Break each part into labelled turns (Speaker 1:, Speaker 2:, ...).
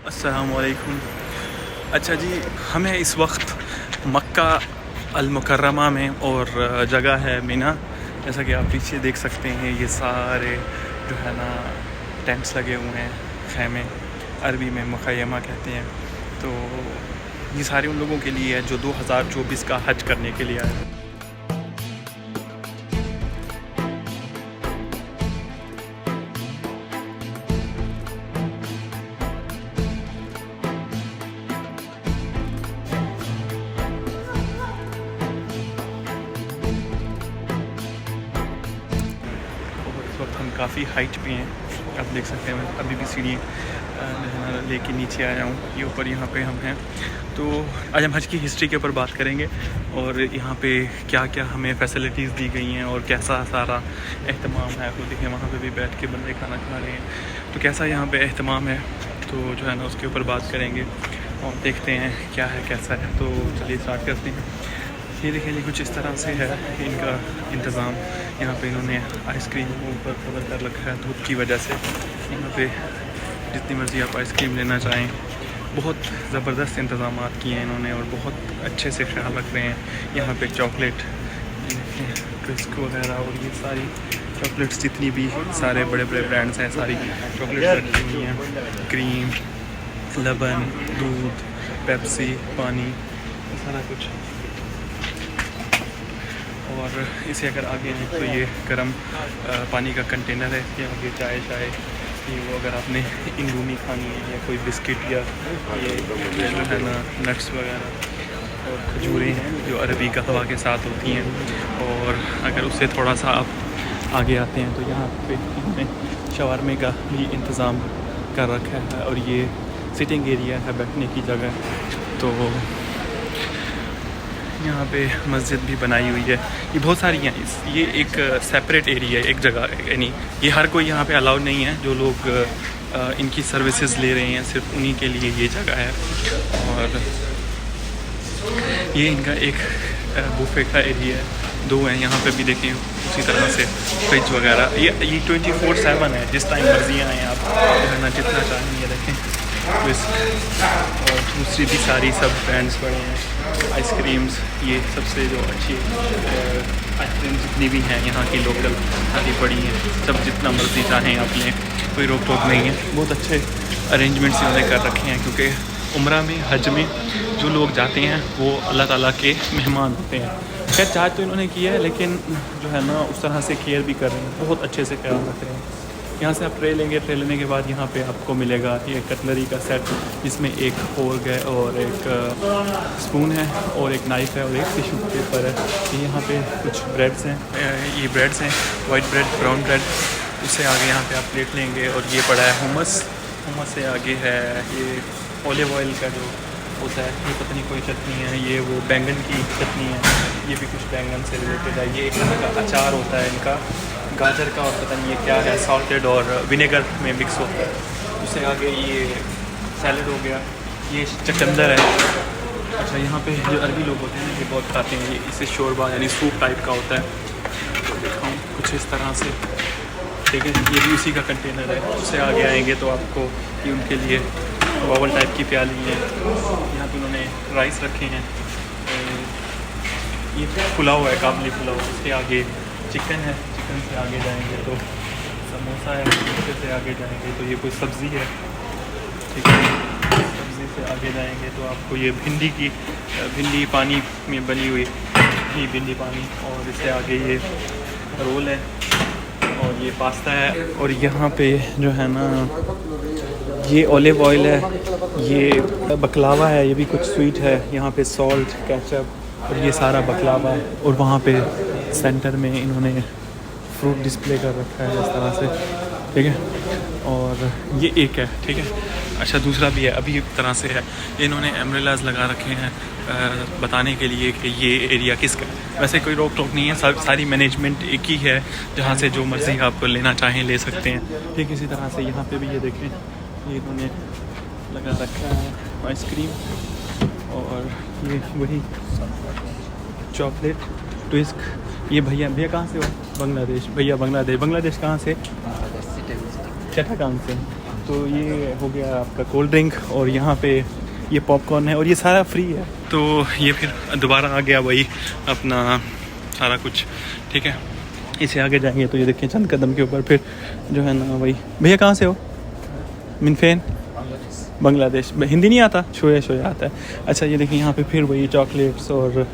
Speaker 1: अस्सलामुअलैकुम। अच्छा जी, हमें इस वक्त मक्का अल मुकर्रमा में और जगह है मिना। जैसा कि आप पीछे देख सकते हैं, ये सारे जो है ना टेंट्स लगे हुए हैं, खैमे, अरबी में मुखय्यमा कहते हैं। तो ये सारे उन लोगों के लिए है जो 2024 का हज करने के लिए आए हैं। वक्त हम काफ़ी हाइट पे हैं, आप देख सकते हैं। मैं अभी भी सीढ़ी लेके नीचे आया हूँ, ये ऊपर यहाँ पे हम हैं। तो आज हम हज की हिस्ट्री के ऊपर बात करेंगे और यहाँ पे क्या क्या हमें फैसिलिटीज़ दी गई हैं और कैसा सारा एहतमाम है। तो देखिए वहाँ पे भी बैठ के बंदे खाना खा रहे हैं, तो कैसा यहाँ पे एहतमाम है, तो जो है ना उसके ऊपर बात करेंगे और देखते हैं क्या है कैसा है। तो चलिए स्टार्ट करते हैं। ये देखिए, ये कुछ इस तरह से है इनका इंतज़ाम। यहाँ पे इन्होंने आइसक्रीम ऊपर कवर कर रखा है धूप की वजह से। यहाँ पे जितनी मर्ज़ी आप आइसक्रीम लेना चाहें, बहुत ज़बरदस्त इंतज़ाम किए हैं इन्होंने और बहुत अच्छे से ख्याल रख रहे हैं। यहाँ पे चॉकलेट, ट्विस्क वगैरह और ये सारी चॉकलेट्स जितनी भी सारे बड़े बड़े ब्रांड्स हैं, सारी चॉकलेट्स रखी हुई हैं। क्रीम, लबन, दूध, पेप्सी, पानी, सारा कुछ। और इसे अगर आगे हैं तो ये गर्म पानी का कंटेनर है। ये आगे चाय ये वो अगर आपने इंडोमी खानी है या कोई बिस्किट या ये जो है ना नट्स वगैरह और खजूरें हैं जो अरबी कहवा के साथ होती हैं। और अगर उससे थोड़ा सा आप आगे आते हैं तो यहाँ पे इन्होंने शवारमे का भी इंतज़ाम कर रखा है और ये सिटिंग एरिया है, बैठने की जगह। तो यहाँ पे मस्जिद भी बनाई हुई है। ये बहुत सारी हैं, ये एक सेपरेट एरिया है, एक जगह, यानी ये हर कोई यहाँ पे अलाउड नहीं है। जो लोग इनकी सर्विसेज ले रहे हैं सिर्फ उन्हीं के लिए ये जगह है। और ये इनका एक बुफे का एरिया है, 2 हैं यहाँ पे भी देखें उसी तरह से फ्रिज वगैरह। ये 24/7 है, जिस टाइम मर्जी आएँ आप, जो है ना जितना चाहें ये देखें। और दूसरी भी सारी सब ब्रांड्स बड़े हैं, आइसक्रीम्स, ये सबसे जो अच्छी आइसक्रीम जितनी भी हैं यहाँ की लोकल सारी पड़ी हैं। सब जितना मर्जी चाहें आप लें, कोई रोक टोक नहीं है। बहुत अच्छे अरेंजमेंट्स इन्होंने कर रखे हैं, क्योंकि उम्रा में, हज में जो लोग जाते हैं वो अल्लाह ताला के मेहमान होते हैं। खैर चार्ज तो इन्होंने किया है, लेकिन जो है ना उस तरह से केयर भी कर रहे हैं, बहुत अच्छे से ख्याल रख रहे हैं। यहाँ से आप ट्रे लेंगे, ट्रे लेने के बाद यहाँ पे आपको मिलेगा ये कटलरी का सेट, जिसमें एक फोर्क है और एक स्पून है और एक नाइफ़ है और एक टिश्यू पेपर है। यहाँ पे कुछ ब्रेड्स हैं, ये ब्रेड्स हैं, वाइट ब्रेड, ब्राउन ब्रेड। उससे आगे यहाँ पे आप प्लेट लेंगे और ये पड़ा है हुमस। हुमस से आगे है ये ऑलिव ऑयल का जो होता है, ये पता नहीं कोई चटनी है, ये वो बैंगन की चटनी है, ये भी कुछ बैंगन से रिलेटेड है। ये एक तरह का अचार होता है इनका, गाजर का, और पता नहीं ये क्या है, सॉल्टेड और विनेगर में मिक्स होता है। उससे आगे ये सैलड हो गया, ये चकंदर है। अच्छा, यहाँ पे जो अरबी लोग होते हैं ये बहुत खाते हैं, ये इसे शोरबा यानी सूप टाइप का होता है। तो दिखाऊँ कुछ इस तरह से, ठीक है। ये भी उसी का कंटेनर है। उससे आगे आएंगे तो आपको ये उनके लिए बावल टाइप की प्याली है। यहाँ पे उन्होंने राइस रखे हैं, ये पुलाव है, काबली पुलाव। उसके आगे चिकन है, चिकन से आगे जाएंगे तो समोसा है, समोसे से आगे जाएंगे तो ये कोई सब्ज़ी है, ठीक है। सब्ज़ी से आगे जाएंगे तो आपको ये भिंडी पानी में बनी हुई ये भिंडी पानी, और इससे आगे ये रोल है और ये पास्ता है। और यहाँ पे जो है ना ये ऑलिव ऑयल है, ये बकलावा है, ये भी कुछ स्वीट है। यहाँ पे सॉल्ट, केचप और ये सारा बकलावा है। और वहाँ पे सेंटर में इन्होंने फ्रूट डिस्प्ले कर रखा है इस तरह से, ठीक है। और ये एक है, ठीक है। अच्छा, दूसरा भी है, अभी एक तरह से है। इन्होंने एम्ब्रेलाज लगा रखे हैं बताने के लिए कि ये एरिया किसका है। वैसे कोई रोक टोक नहीं है, सारी मैनेजमेंट एक ही है, जहाँ से जो मर्ज़ी आप लेना चाहें ले सकते हैं, ठीक। इसी तरह से यहाँ पे भी ये देखें, ये इन्होंने लगा रखा है आइसक्रीम, और ये वही चॉकलेट, ट्विस्क। ये भैया कहाँ से हो? बांग्लादेश। भैया बांग्लादेश कहाँ से? चट्टाकान से। तो तो ये हो गया आपका कोल्ड ड्रिंक और यहाँ पे ये पॉपकॉर्न है और ये सारा फ्री है। तो ये फिर दोबारा आ गया वही अपना सारा कुछ, ठीक है। इसे आगे जाएंगे तो ये देखें चंद कदम के ऊपर फिर जो है ना वही। भैया कहाँ से हो? मिनफेन, बांग्लादेश। हिंदी नहीं आता? शोया आता है। अच्छा ये देखिए यहाँ पे फिर वही चॉकलेट्स और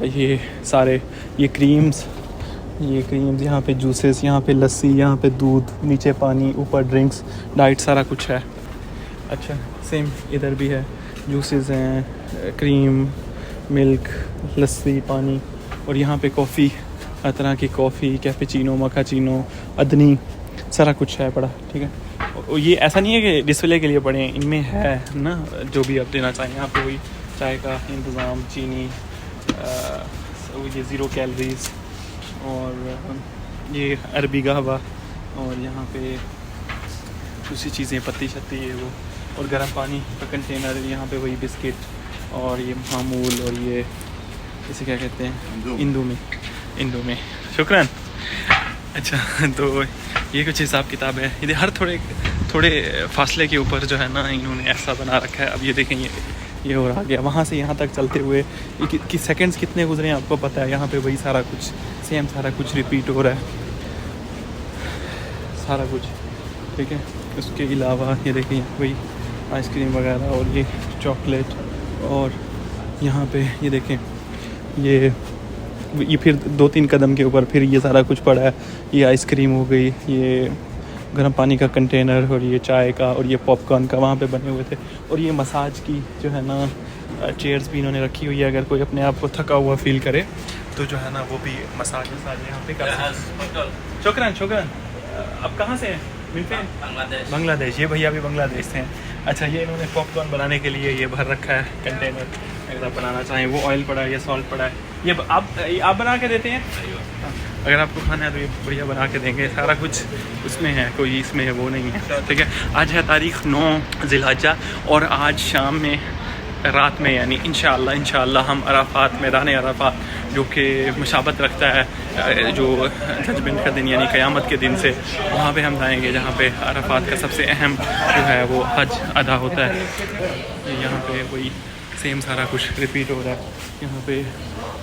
Speaker 1: ये सारे ये क्रीम्स यहाँ पे जूसेस, यहाँ पे लस्सी, यहाँ पे दूध, नीचे पानी, ऊपर ड्रिंक्स, डाइट, सारा कुछ है। अच्छा सेम इधर भी है, जूसेस हैं, क्रीम, मिल्क, लस्सी, पानी, और यहाँ पे कॉफ़ी, हर तरह की कॉफ़ी, कैपेचिनो, मकाचिनो, अदनी, सारा कुछ है पड़ा, ठीक है। और ये ऐसा नहीं है कि डिस्प्ले के लिए पड़े हैं, इनमें है ना जो भी आप देना चाहें। यहाँ पे वही चाय का इंतज़ाम, चीनी, ये ज़ीरो कैलोरीज, और ये अरबी कहवा, और यहाँ पे दूसरी चीज़ें पत्ती शत्ती ये वो, और गर्म पानी का कंटेनर, यहाँ पे वही बिस्किट, और ये मामूल, और ये इसे क्या कहते हैं, इंदू में शुक्रान। अच्छा तो ये कुछ हिसाब किताब है। ये हर थोड़े फासले के ऊपर जो है ना इन्होंने ऐसा बना रखा है। अब ये देखें ये हो रहा गया वहाँ से यहाँ तक चलते हुए कि सेकंड्स कितने गुजरे हैं आपको पता है। यहाँ पे वही सारा कुछ सेम, सारा कुछ रिपीट हो रहा है, सारा कुछ, ठीक है। उसके अलावा ये देखिए वही आइसक्रीम वगैरह, और ये चॉकलेट, और यहाँ पे ये देखें ये फिर 2-3 कदम के ऊपर फिर ये सारा कुछ पड़ा है। ये आइसक्रीम हो गई, ये गर्म पानी का कंटेनर, और ये चाय का, और ये पॉपकॉर्न का वहाँ पे बने हुए थे। और ये मसाज की जो है ना चेयर्स भी इन्होंने रखी हुई है, अगर कोई अपने आप को थका हुआ फील करे तो जो है ना वो भी मसाज यहाँ पे कर सकते हैं। शुक्रान। अब कहाँ से हैं? बांग्लादेश। ये भैया भी बांग्लादेश से हैं। अच्छा ये इन्होंने पॉपकॉर्न बनाने के लिए ये भर रखा है कंटेनर, अगर आप बनाना चाहें। वो ऑयल पड़ा है, ये सॉल्ट पड़ा है, ये आप बना के देते हैं? अगर आपको खाना है तो ये बढ़िया बना के देंगे, सारा कुछ उसमें है, कोई इसमें वो नहीं है, ठीक है। आज है तारीख़ 9 ज़िलहज्जा, और आज शाम में रात में यानी इंशाअल्लाह हम अराफात, मैदान अराफात जो कि मुशाबत रखता है जो जजमेंट का दिन यानी क़यामत के दिन से, वहाँ पे हम जाएंगे जहाँ पे अराफात का सबसे अहम जो है वो हज अदा होता है। यहाँ पे वही सेम सारा कुछ रिपीट हो रहा है। यहाँ पे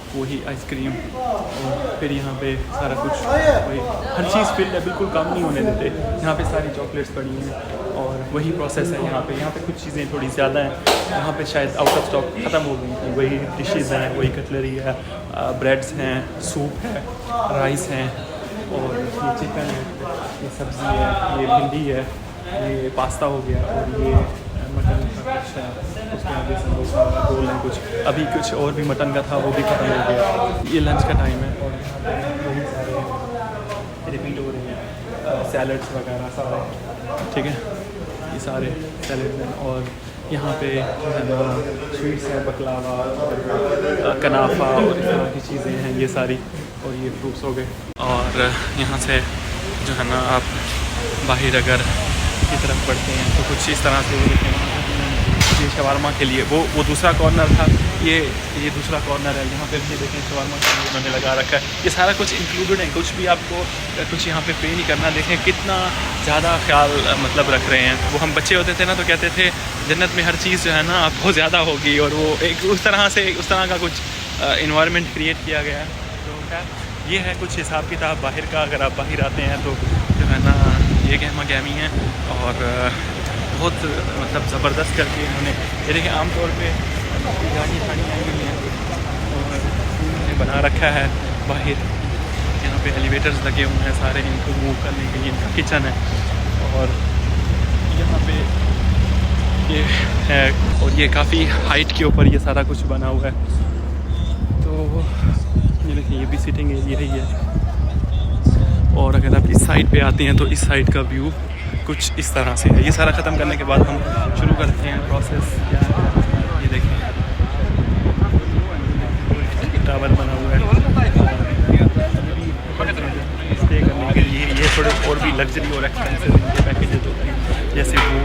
Speaker 1: वही आइसक्रीम, और फिर यहाँ पे सारा कुछ वही, हर चीज़ फिल्ड है, बिल्कुल काम नहीं होने देते। यहाँ पे सारी चॉकलेट्स पड़ी हैं, और वही प्रोसेस है यहाँ पे कुछ चीज़ें थोड़ी ज़्यादा हैं, यहाँ पे शायद आउट ऑफ स्टॉक ख़त्म हो गई हैं। वही डिशेज़ हैं, वही कटलरी है, ब्रेड्स हैं, सूप है, राइस हैं, और ये चिकन है, ये सब्ज़ी है, ये भिंडी है, ये पास्ता हो गया, और ये मटन का कुछ है, उसके आगे समोसा रोल है कुछ, अभी कुछ और भी मटन का था वो भी ख़त्म हो गया। ये लंच का टाइम है, और वही सारे रिपीट हो रहे हैं, सैलड्स वगैरह सारे, ठीक है। ये सारे सैलड्स हैं, और यहाँ पे जो है ना स्वीट्स है, बकलावा और कनाफा और इस तरह की चीज़ें हैं ये सारी, और ये फ्रूट्स हो गए। और यहाँ से जो है ना आप बाहर अगर की तरफ बढ़ते हैं तो कुछ इस तरह से ये शवारमा के लिए वो दूसरा कॉर्नर था, ये दूसरा कॉर्नर है। यहाँ पे भी देखें शवारमा के लिए उन्होंने लगा रखा है। ये सारा कुछ इंक्लूडेड है, कुछ भी आपको कुछ यहाँ पे पे नहीं करना। देखें कितना ज़्यादा ख्याल मतलब रख रहे हैं। वो हम बच्चे होते थे ना तो कहते थे जन्नत में हर चीज़ जो है ना बहुत ज़्यादा होगी, और वो एक उस तरह का कुछ इन्वायरमेंट क्रिएट किया गया है। तो खैर ये है कुछ हिसाब किताब बाहर का। अगर आप बाहर आते हैं तो जो है ना ये गहमा गहमी है, और बहुत मतलब ज़बरदस्त करके इन्होंने ये देखिए आमतौर पे गाड़ी आई हुई हैं और उन्होंने बना रखा है बाहर। यहाँ पे एलिवेटर्स लगे हुए हैं सारे इनको मूव करने के लिए। इनका किचन है, और यहाँ पे ये है, और ये काफ़ी हाइट के ऊपर ये सारा कुछ बना हुआ है। तो ये देखिए ये भी सिटिंग एरिया ही है। और अगर आप इस साइड पे आते हैं तो इस साइड का व्यू कुछ इस तरह से है। ये सारा ख़त्म करने के बाद हम शुरू करते हैं प्रोसेस। ये देखें टावर बना हुआ है स्टे करने के लिए। ये थोड़े और भी लग्जरी और एक्सपेंसिव इनके पैकेजेस होते हैं, जैसे वो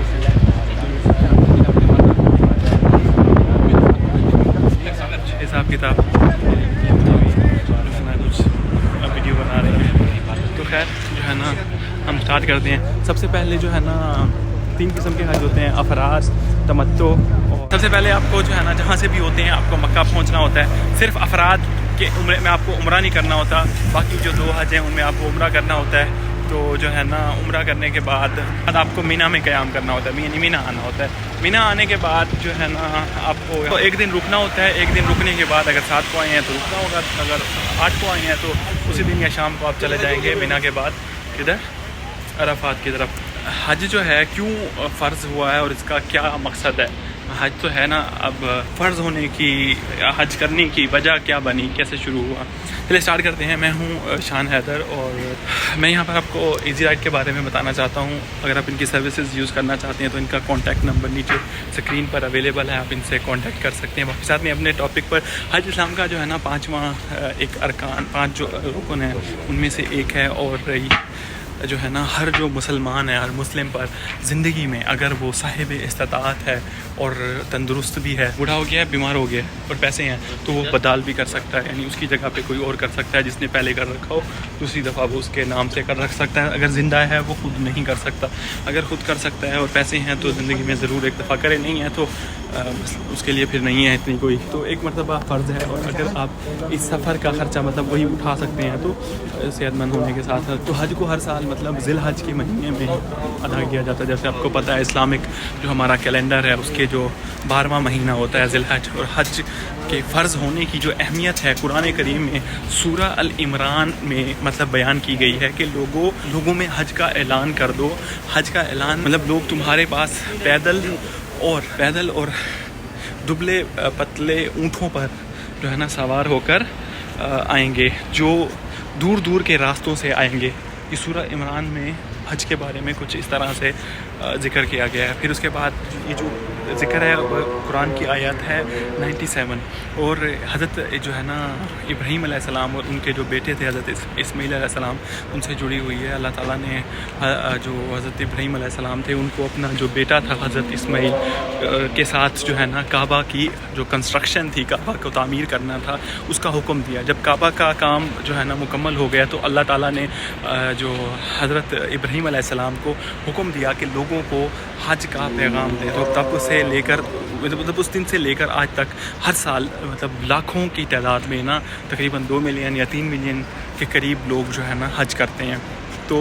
Speaker 1: हिसाब किताब कुछ वीडियो बना रहे हैं। तो खैर जो है ना हम स्टार्ट स्टार्ट करते हैं। सबसे पहले जो है ना 3 किस्म के हज होते हैं, अफराज, तमत्तो। और सबसे पहले आपको जो है ना जहाँ से भी होते हैं आपको मक्का पहुँचना होता है। सिर्फ अफराद के उम्र में आपको उम्रा नहीं करना होता, बाकी जो 2 हज हैं उनमें आपको उम्रा करना होता है। तो जो है ना उम्रा करने के बाद आपको मीना में क़याम करना होता है, मीना आना होता है। मीना आने के बाद जो है ना आपको तो 1 दिन रुकना होता है। 1 दिन रुकने के बाद अगर 7 को आए हैं तो रुकना होगा, अगर 8 को आए हैं तो उसी दिन या शाम को आप चले जाएंगे मीना के बाद किधर, अराफात की तरफ। हज जो है क्यों फ़र्ज़ हुआ है और इसका क्या मकसद है? हज तो है ना, अब फ़र्ज़ होने की, हज करने की वजह क्या बनी, कैसे शुरू हुआ, चलिए स्टार्ट करते हैं। मैं हूँ शान हैदर और मैं यहाँ पर आपको इजी राइड के बारे में बताना चाहता हूँ। अगर आप इनकी सर्विसेज यूज़ करना चाहते हैं तो इनका कॉन्टैक्ट नंबर नीचे स्क्रीन पर अवेलेबल है, आप इनसे कॉन्टैक्ट कर सकते हैं। वापस साथ में अपने टॉपिक पर, हज इस्लाम का जो है ना 5वां एक अरकान, 5 जो रुकन है उनमें से एक है। और जो है ना हर जो मुसलमान है, हर मुस्लिम पर ज़िंदगी में अगर वो साहिब इस्तात है और तंदुरुस्त भी है, बूढ़ा हो गया है, बीमार हो गया है और पैसे हैं, तो वो बदल भी कर सकता है, यानी उसकी जगह पे कोई और कर सकता है। जिसने पहले कर रखा हो दूसरी दफ़ा वो उसके नाम से कर रख सकता है। अगर ज़िंदा है वो खुद नहीं कर सकता, अगर खुद कर सकता है और पैसे हैं तो ज़िंदगी में ज़रूर एक दफ़ा करे, नहीं है तो उसके लिए फिर नहीं है इतनी कोई, तो एक मरतबा फ़र्ज़ है। और अगर आप इस सफ़र का ख़र्चा मतलब वही उठा सकते हैं तो सेहतमंद होने के साथ साथ, तो हज को हर साल मतलब ज़िल हज के महीने में अदा किया जाता है। जैसे आपको पता है इस्लामिक जो हमारा कैलेंडर है उसके जो 12वां महीना होता है ज़िल हज। और हज के फ़र्ज़ होने की जो अहमियत है कुरान करीम में सूरा अल इमरान में मतलब बयान की गई है कि लोगों में हज का ऐलान कर दो। हज का ऐलान मतलब लोग तुम्हारे पास पैदल और दुबले पतले ऊँटों पर जो है ना सवार होकर आएंगे, जो दूर दूर के रास्तों से आएंगे। इस सूरा इमरान में हज के बारे में कुछ इस तरह से ज़िक्र किया गया है। फिर उसके बाद ये जो ज़िक्र है कुरान की आयत है 97। और हज़रत जो है ना इब्राहीम अलैहिस्सलाम और उनके जो बेटे थे हज़रत इस्माईल अलैहिस्सलाम, उनसे जुड़ी हुई है। अल्लाह ताला ने जो हज़रत इब्राहीम अलैहिस्सलाम थे उनको अपना जो बेटा था हज़रत इस्माईल के साथ जो है ना काबा की जो कंस्ट्रक्शन थी, काबा को तामीर करना था, उसका हुक्म दिया। जब काबा का काम जो है ना मुकम्मल हो गया तो अल्लाह ताला ने जो हज़रत इब्राहीम अलैहिस्सलाम को हुक्म दिया कि लोगों को हज का पैगाम दे। तो तब से लेकर मतलब उस दिन से लेकर आज तक हर साल मतलब लाखों की तादाद में ना तकरीबन 2 मिलियन या 3 मिलियन के करीब लोग जो है ना हज करते हैं। तो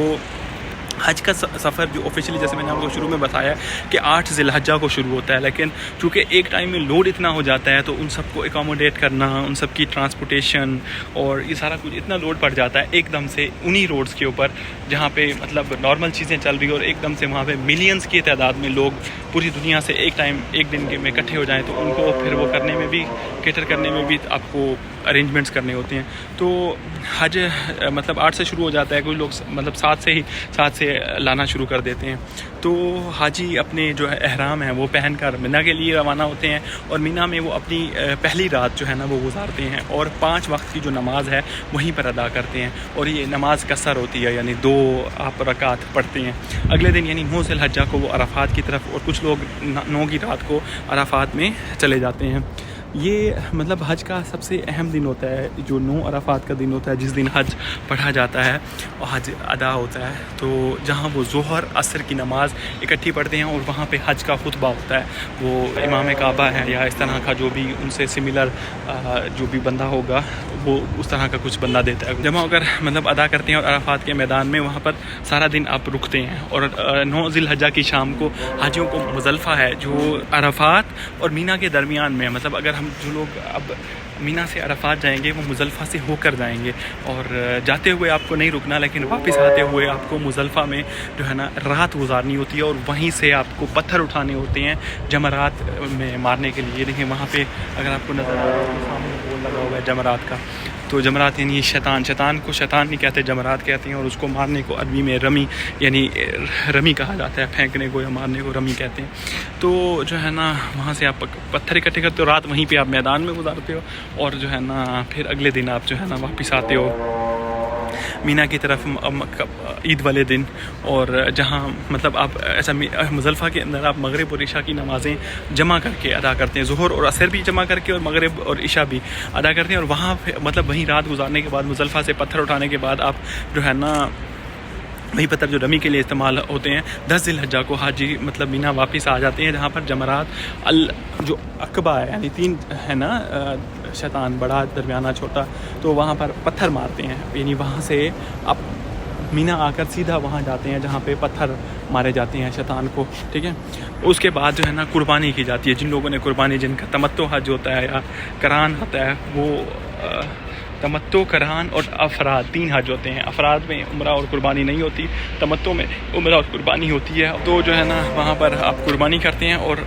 Speaker 1: हज का सफ़र जो ऑफिशियली जैसे मैंने आपको शुरू में बताया कि 8 ज़िलहज्जा को शुरू होता है, लेकिन चूँकि एक टाइम में लोड इतना हो जाता है तो उन सबको एकोमोडेट करना, उन सब की ट्रांसपोर्टेशन और ये सारा कुछ इतना लोड पड़ जाता है एकदम से उन्हीं रोड्स के ऊपर जहाँ पे मतलब नॉर्मल चीज़ें चल रही और एकदम से वहाँ पे मिलियंस की तादाद में लोग पूरी दुनिया से एक दिन में इकट्ठे हो जाएँ, तो उनको फिर वो करने में भी, कैटर करने में भी आपको अरेंजमेंट्स करने होते हैं। तो हज मतलब 8 से शुरू हो जाता है, कोई लोग मतलब 7 से लाना शुरू कर देते हैं। तो हाजी अपने जो है एहराम है वो पहन कर मीना के लिए रवाना होते हैं और मीना में वो अपनी पहली रात जो है ना वो गुजारते हैं और 5 वक्त की जो नमाज है वहीं पर अदा करते हैं। और ये नमाज कसर होती है, यानी 2 आप रकात पढ़ते हैं। अगले दिन यानी 9 ज़िलहज्जा को वो अराफात की तरफ, और कुछ लोग 9 की रात को अराफात में चले जाते हैं। ये मतलब हज का सबसे अहम दिन होता है जो 9 अराफात का दिन होता है, जिस दिन हज पढ़ा जाता है और हज अदा होता है। तो जहाँ वो ज़ोहर असर की नमाज़ इकट्ठी पढ़ते हैं और वहाँ पे हज का खुतबा होता है, वो इमाम काबा है या इस तरह का जो भी उनसे सिमिलर जो भी बंदा होगा वो उस तरह का कुछ बंदा देता है। जब अगर मतलब अदा करते हैं और अराफात के मैदान में वहाँ पर सारा दिन आप रुकते हैं। और 9 ज़िलहज्जा की शाम को हाजियों को मुज़ल्फ़ा है जो अराफात और मीना के दरमियान में, मतलब अगर हम जो लोग अब मीना से अराफात जाएंगे वो मुज़ल्फ़ा से होकर जाएंगे और जाते हुए आपको नहीं रुकना, लेकिन वापस आते हुए आपको मुज़ल्फ़ा में जो है ना रात गुजारनी होती है और वहीं से आपको पत्थर उठाने होते हैं जमरात में मारने के लिए। देखिए वहाँ पे अगर आपको नज़र आ रहा है सामने बोर्ड लगा हुआ है जमरात का, तो जमरात यानी शैतान को शैतान नहीं कहते, जमरात कहते हैं। और उसको मारने को अरबी में रमी यानी रमी कहा जाता है, फेंकने को या मारने को रमी कहते हैं। तो जो है ना वहाँ से आप पत्थर इकट्ठे करते हो, रात वहीं पे आप मैदान में गुजारते हो और जो है ना फिर अगले दिन आप जो है ना वापस आते हो मीना की तरफ ईद वाले दिन। और जहाँ मतलब आप ऐसा मुज़ल्फ़ा के अंदर आप मगरिब और इशा की नमाज़ें जमा करके अदा करते हैं, ज़ुहर और असर भी जमा करके और मगरिब और इशा भी अदा करते हैं। और वहाँ मतलब वहीं रात गुजारने के बाद मुज़ल्फ़ा से पत्थर उठाने के बाद आप जो है ना वही पत्थर जो रमी के लिए इस्तेमाल होते हैं। 10 ज़िलहज्जा को हाजी मतलब मीना वापस आ जाते हैं, जहाँ पर जमरात जो अकबा है यानी 3 है ना शैतान, बड़ा दरमियाना छोटा, तो वहाँ पर पत्थर मारते हैं, यानी वहाँ से अब मीना आकर सीधा वहाँ जाते हैं जहाँ पे पत्थर मारे जाते हैं शैतान को, ठीक है। उसके बाद जो है ना कुर्बानी की जाती है। जिन लोगों ने कुर्बानी, जिनका तमत्तो हज होता है या करान होता है, वो तमत्तो, करान और अफराद 3 हज होते हैं। अफराद में उम्रा और कुर्बानी नहीं होती, तमत्तो में उम्रा और कुर्बानी होती है। तो जो है ना वहाँ पर आप कुर्बानी करते हैं और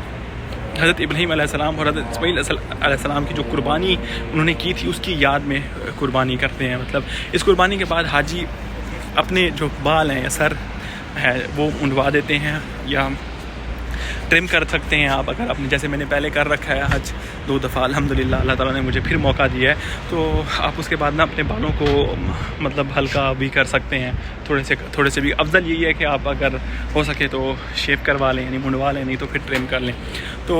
Speaker 1: हज़रत इब्राहीम अलैहिस्सलाम और हज़रत इस्माईल अलैहिस्सलाम की जो कुर्बानी उन्होंने की थी उसकी याद में कुर्बानी करते हैं। मतलब इस कुर्बानी के बाद हाजी अपने जो बाल हैं या सर है वो मुंडवा देते हैं या ट्रिम कर सकते हैं आप, अगर आपने, जैसे मैंने पहले कर रखा है हज 2 दफ़ा अल्हम्दुलिल्लाह, अल्लाह ताला ने मुझे फिर मौका दिया है, तो आप उसके बाद ना अपने बालों को मतलब हल्का भी कर सकते हैं, थोड़े से भी। अफजल यही है कि आप अगर हो सके तो शेव करवा लें, यानी मुंडवा लें, नहीं तो फिर ट्रिम कर लें। तो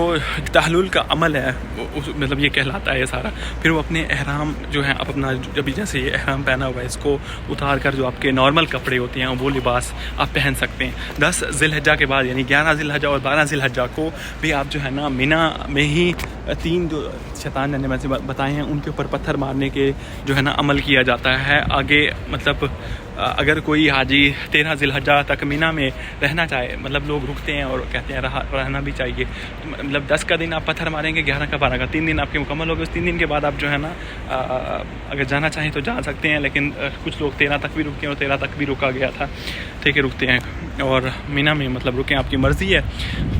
Speaker 1: तहल्लुल का अमल है मतलब ये कहलाता है ये सारा। फिर वो अपने एहराम जो है, आप अपना जब जैसे ये एहराम पहना हुआ है इसको उतार कर जो आपके नॉर्मल कपड़े होते हैं वो लिबास आप पहन सकते हैं। 10 ज़िलहज्जा के बाद यानी 11 ज़िलहज्जा और 12 ज़िलहज्जा को भी आप जो है ना मिना में ही 3 जो शैतान ने मैंने बताए हैं उनके ऊपर पत्थर मारने के जो है ना अमल किया जाता है। आगे मतलब अगर कोई हाजी 13 ज़िलहज्जा तक मिना में रहना चाहे, मतलब लोग रुकते हैं और कहते हैं रहना भी चाहिए, मतलब 10 का दिन आप पत्थर मारेंगे, 11 का 12 का 3 दिन आपके मुकम्मल हो गए। उस 3 दिन के बाद आप जो है ना अगर जाना चाहें तो जा सकते हैं, लेकिन कुछ लोग 13 तक भी रुके और 13 तक भी रुका गया था, ठीक है, रुकते हैं और मिना में मतलब रुकें, आपकी मर्ज़ी है।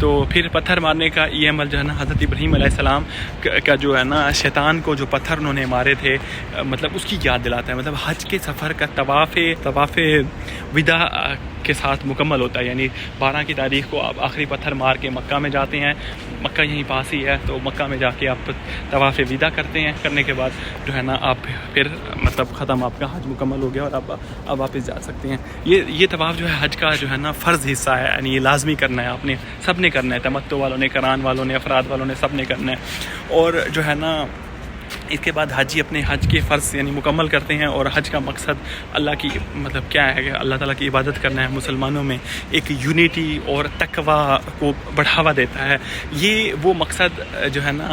Speaker 1: तो फिर पत्थर मारने का ये अमल जो है ना हज़रत इब्राहीम अलैहिस्सलाम का जो है ना शैतान को जो पत्थर उन्होंने मारे थे मतलब उसकी याद दिलाता है। मतलब हज के सफ़र का तवाफ़ विदा के साथ मुकम्मल होता है, यानी 12 की तारीख़ को आप आखिरी पत्थर मार के मक्का में जाते हैं। मक्का यहीं पास ही है, तो मक्का में जाके आप तवाफ़ विदा करते हैं। करने के बाद जो है ना आप फिर मतलब ख़त्म, आपका हज मुकम्मल हो गया और आप अब वापस जा सकते हैं। ये तवाफ़ जो है हज का जो है ना फ़र्ज़ हिस्सा है, यानी ये लाजमी करना है, आपने सब ने करना है, तमत्तो वालों ने, करान वालों ने, अफराद वालों ने, सब ने करना है। और जो है ना इसके बाद हाजी अपने हज के फ़र्ज़ यानी मुकम्मल करते हैं। और हज का मकसद अल्लाह की मतलब क्या है कि अल्लाह ताला की इबादत करना है, मुसलमानों में एक यूनिटी और तकवा को बढ़ावा देता है। ये वो मकसद जो है ना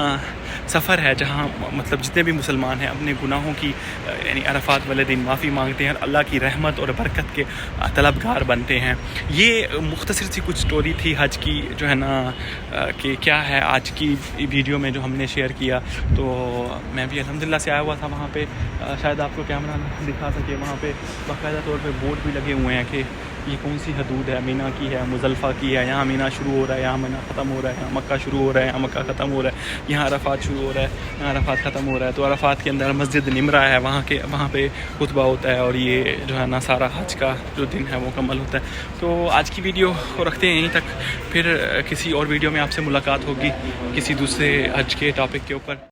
Speaker 1: सफ़र है जहाँ मतलब जितने भी मुसलमान हैं अपने गुनाहों की यानी अरफात वाले दिन माफ़ी मांगते हैं और अल्लाह की रहमत और बरकत के तलबगार बनते हैं। ये मुख्तसर सी कुछ स्टोरी थी हज की जो है ना कि क्या है आज की वीडियो में जो हमने शेयर किया। तो मैं भी अल्हम्दुलिल्लाह से आया हुआ था वहाँ पे, शायद आपको कैमरा दिखा सके, वहाँ पे बाकायदा तौर पे बोर्ड भी लगे हुए हैं कि ये कौन सी हदूद है, मीना की है, मुज़ल्फ़ा की है, यहाँ मीना शुरू हो रहा है, यहाँ मीना ख़त्म हो रहा है, यहाँ मक्का शुरू हो रहा है, यहाँ मक्का ख़त्म हो रहा है, यहाँ अरफात शुरू हो रहा है, यहाँ अरफात ख़त्म हो रहा है। तो अरफात के अंदर मस्जिद निमरा है, वहाँ पे खुतबा होता है और ये जो है ना सारा हज का जो दिन है वो मुकम्मल होता है। तो आज की वीडियो रखते हैं यहीं तक, फिर किसी और वीडियो में आपसे मुलाकात होगी किसी दूसरे हज के टॉपिक के ऊपर।